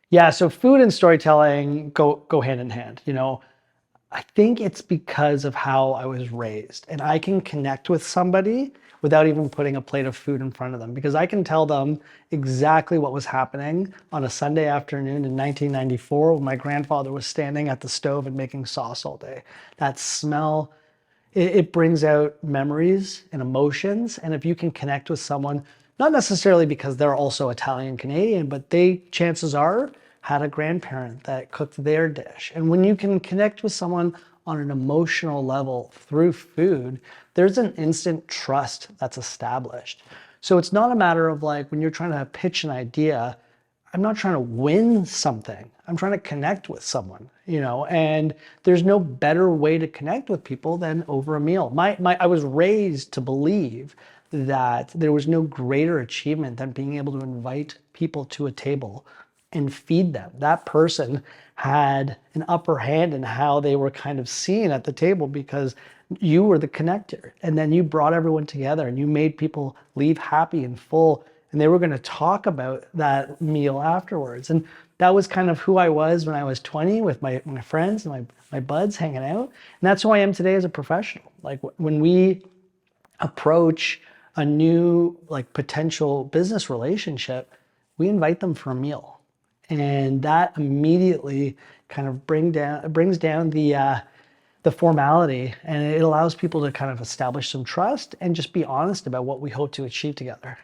Yeah, so food and storytelling go hand in hand. I think it's because of how I was raised, and I can connect with somebody without even putting a plate of food in front of them because I can tell them exactly what was happening on a Sunday afternoon in 1994 when my grandfather was standing at the stove and making sauce all day. That smell, it brings out memories and emotions. And if you can connect with someone, not necessarily because they're also Italian Canadian, but they, chances are, had a grandparent that cooked their dish. And when you can connect with someone on an emotional level through food, there's an instant trust that's established. So it's not a matter of like when you're trying to pitch an idea, I'm not trying to win something. I'm trying to connect with someone, and there's no better way to connect with people than over a meal. I was raised to believe that there was no greater achievement than being able to invite people to a table and feed them. That person had an upper hand in how they were kind of seen at the table because you were the connector. And then you brought everyone together and you made people leave happy and full. And they were going to talk about that meal afterwards. And that was kind of who I was when I was 20 with my friends and my buds hanging out. And that's who I am today as a professional. Like when we approach a new like potential business relationship, we invite them for a meal. And that immediately kind of brings down the formality, and it allows people to kind of establish some trust and just be honest about what we hope to achieve together.